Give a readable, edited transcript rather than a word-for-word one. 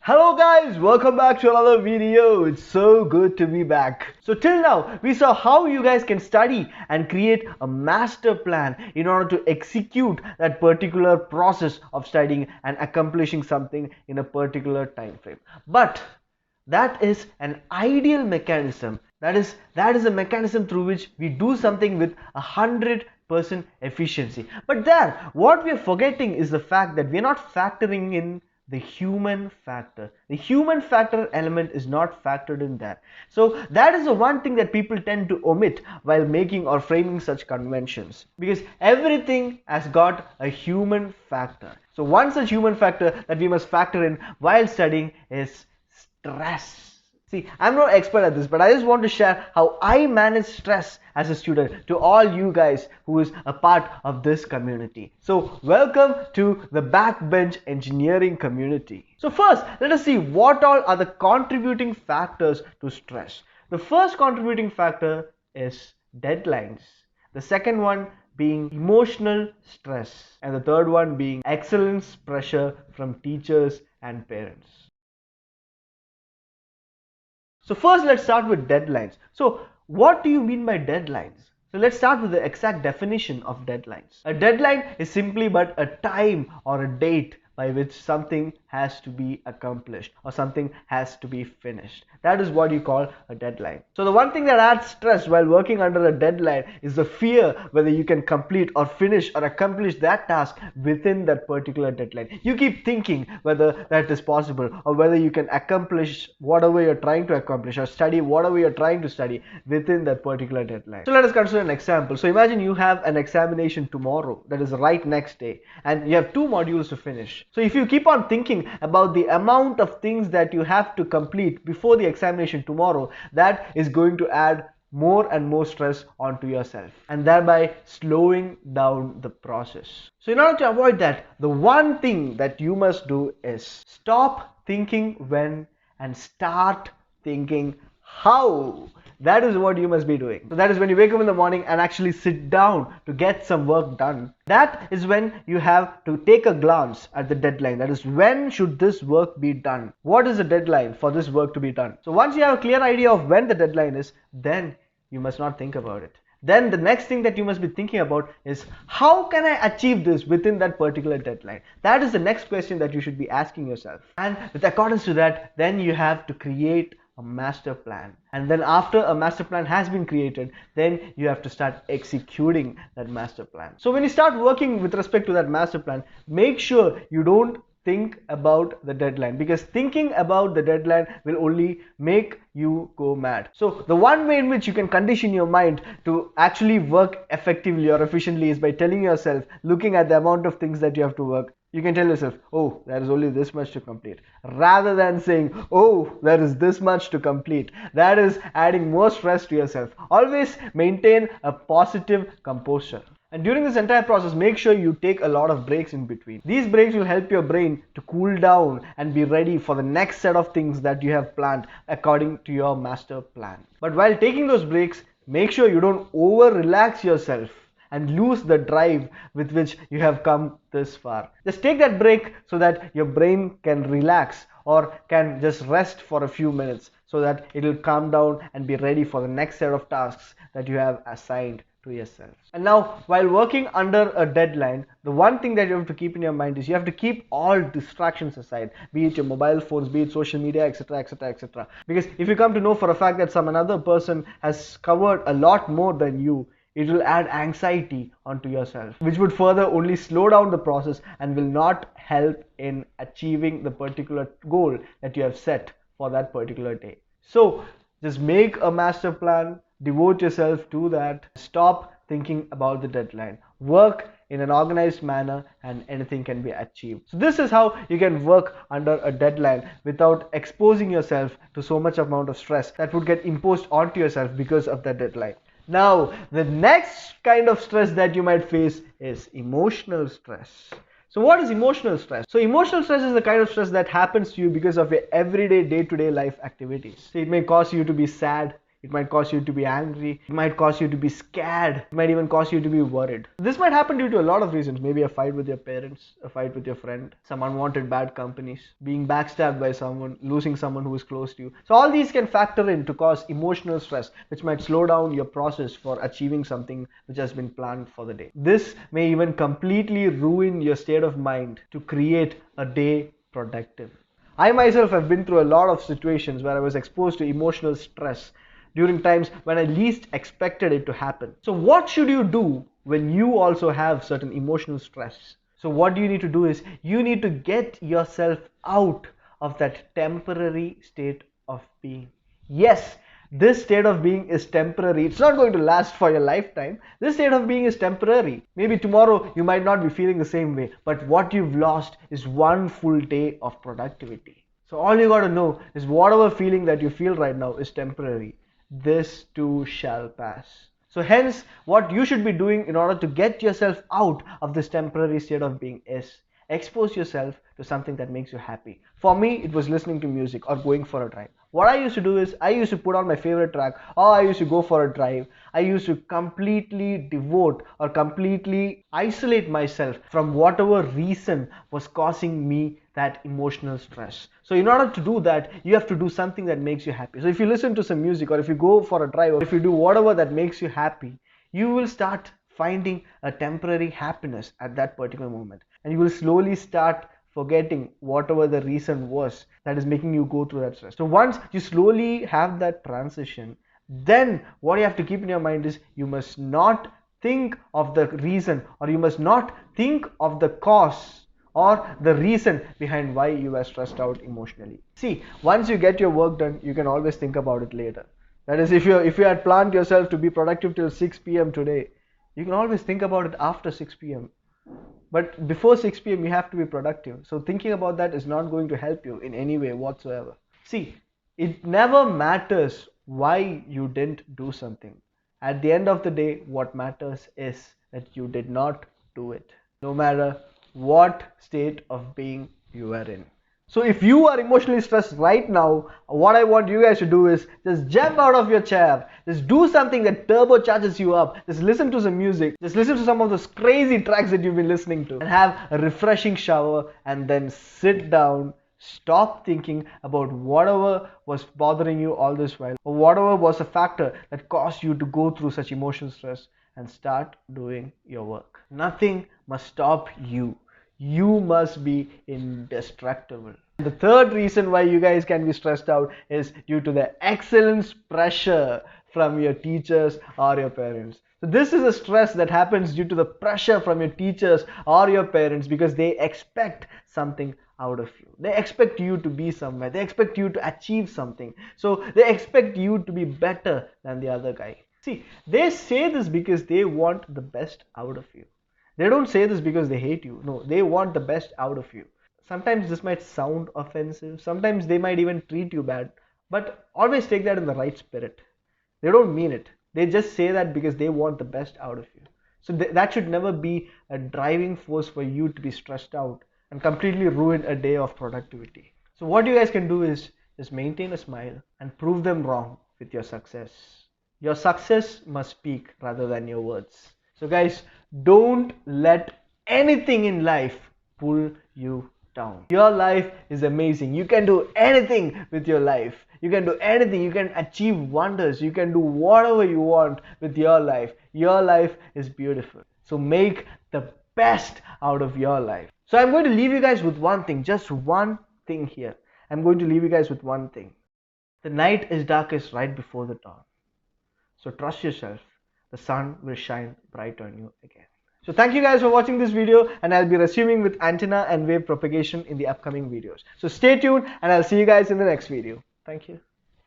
Hello guys, welcome back to another video. It's so good to be back. So till now, we saw how you guys can study and create a master plan in order to execute that particular process of studying and accomplishing something in a particular time frame. But that is an ideal mechanism. That is a mechanism through which we do something with 100% efficiency. But there, what we are forgetting is the fact that we are not factoring in the human factor. The human factor element is not factored in there. So that is the one thing that people tend to omit while making or framing such conventions, because everything has got a human factor. So one such human factor that we must factor in while studying is stress. See, I'm no expert at this, but I just want to share how I manage stress as a student to all you guys who is a part of this community. So welcome to the Backbench Engineering Community. So first, let us see what all are the contributing factors to stress. The first contributing factor is deadlines. The second one being emotional stress, and the third one being excellence pressure from teachers and parents. So first, let's start with deadlines. So what do you mean by deadlines? So let's start with the exact definition of deadlines. A deadline is simply but a time or a date by which something has to be accomplished or something has to be finished. That is what you call a deadline. So the one thing that adds stress while working under a deadline is the fear whether you can complete or finish or accomplish that task within that particular deadline. You keep thinking whether that is possible or whether you can accomplish whatever you're trying to accomplish or study whatever you're trying to study within that particular deadline. So let us consider an example. So imagine you have an examination tomorrow, that is right next day, and you have 2 modules to finish. So if you keep on thinking about the amount of things that you have to complete before the examination tomorrow, that is going to add more and more stress onto yourself and thereby slowing down the process. So in order to avoid that, the one thing that you must do is stop thinking when and start thinking how. That is what you must be doing. So that is when you wake up in the morning and actually sit down to get some work done. That is when you have to take a glance at the deadline. That is, when should this work be done? What is the deadline for this work to be done? So once you have a clear idea of when the deadline is, then you must not think about it. Then the next thing that you must be thinking about is, how can I achieve this within that particular deadline? That is the next question that you should be asking yourself. And with accordance to that, then you have to create a master plan. And then after a master plan has been created, then you have to start executing that master plan. So when you start working with respect to that master plan, make sure you don't think about the deadline, because thinking about the deadline will only make you go mad. So the one way in which you can condition your mind to actually work effectively or efficiently is by telling yourself, looking at the amount of things that you have to work, you can tell yourself, oh, there is only this much to complete, rather than saying, oh, there is this much to complete. That is adding more stress to yourself. Always maintain a positive composure. And during this entire process, make sure you take a lot of breaks in between. These breaks will help your brain to cool down and be ready for the next set of things that you have planned according to your master plan. But while taking those breaks, make sure you don't over-relax yourself and lose the drive with which you have come this far. Just take that break so that your brain can relax or can just rest for a few minutes so that it will calm down and be ready for the next set of tasks that you have assigned to yourself. And now, while working under a deadline, the one thing that you have to keep in your mind is you have to keep all distractions aside, be it your mobile phones, be it social media, etc, etc, etc. Because if you come to know for a fact that some another person has covered a lot more than you, it will add anxiety onto yourself, which would further only slow down the process and will not help in achieving the particular goal that you have set for that particular day. So just make a master plan, devote yourself to that, stop thinking about the deadline, work in an organized manner, and anything can be achieved. So this is how you can work under a deadline without exposing yourself to so much amount of stress that would get imposed onto yourself because of that deadline. Now, the next kind of stress that you might face is emotional stress. So what is emotional stress? So emotional stress is the kind of stress that happens to you because of your everyday day-to-day life activities. So it may cause you to be sad, It might cause you to be angry. It might cause you to be scared. It might even cause you to be worried. This might happen due to a lot of reasons. Maybe a fight with your parents, a fight with your friend, some unwanted bad companies, being backstabbed by someone, losing someone who is close to you. So all these can factor in to cause emotional stress, which might slow down your process for achieving something which has been planned for the day. This may even completely ruin your state of mind to create a day productive. I myself have been through a lot of situations where I was exposed to emotional stress during times when I least expected it to happen. So what should you do when you also have certain emotional stress? So what you need to do is you need to get yourself out of that temporary state of being. Yes, this state of being is temporary. It's not going to last for your lifetime. This state of being is temporary. Maybe tomorrow you might not be feeling the same way, but what you've lost is one full day of productivity. So all you got to know is whatever feeling that you feel right now is temporary. This too shall pass. So hence, what you should be doing in order to get yourself out of this temporary state of being is expose yourself to something that makes you happy. For me, it was listening to music or going for a drive. What I used to do is I used to put on my favorite track, or I used to go for a drive. I used to completely devote or completely isolate myself from whatever reason was causing me that emotional stress. So in order to do that, you have to do something that makes you happy. So if you listen to some music, or if you go for a drive, or if you do whatever that makes you happy, you will start finding a temporary happiness at that particular moment, and you will slowly start forgetting whatever the reason was that is making you go through that stress. So once you slowly have that transition, then what you have to keep in your mind is you must not think of the reason, or you must not think of the cause or the reason behind why you were stressed out emotionally. See, once you get your work done, you can always think about it later. That is, if you had planned yourself to be productive till 6 p.m. today, you can always think about it after 6 p.m. But before 6 p.m. you have to be productive. So thinking about that is not going to help you in any way whatsoever. See, it never matters why you didn't do something. At the end of the day, what matters is that you did not do it, no matter what state of being you are in. So if you are emotionally stressed right now, what I want you guys to do is just jump out of your chair. Just do something that turbocharges you up. Just listen to some music. Just listen to some of those crazy tracks that you've been listening to. And have a refreshing shower, and then sit down. Stop thinking about whatever was bothering you all this while, or whatever was a factor that caused you to go through such emotional stress, and start doing your work. Nothing must stop you. You must be indestructible. The third reason why you guys can be stressed out is due to the excellence pressure from your teachers or your parents. So this is a stress that happens due to the pressure from your teachers or your parents, because they expect something out of you. They expect you to be somewhere. They expect you to achieve something. So they expect you to be better than the other guy. See, they say this because they want the best out of you. They don't say this because they hate you. No, they want the best out of you. Sometimes this might sound offensive. Sometimes they might even treat you bad. But always take that in the right spirit. They don't mean it. They just say that because they want the best out of you. So that should never be a driving force for you to be stressed out and completely ruin a day of productivity. So what you guys can do is just maintain a smile and prove them wrong with your success. Your success must speak rather than your words. So guys, don't let anything in life pull you down. Your life is amazing. You can do anything with your life. You can do anything. You can achieve wonders. You can do whatever you want with your life. Your life is beautiful. So make the best out of your life. So I'm going to leave you guys with one thing, just one thing here. I'm going to leave you guys with one thing. The night is darkest right before the dawn. So trust yourself. The sun will shine bright on you again. So thank you guys for watching this video, and I'll be resuming with antenna and wave propagation in the upcoming videos. So stay tuned, and I'll see you guys in the next video. Thank you.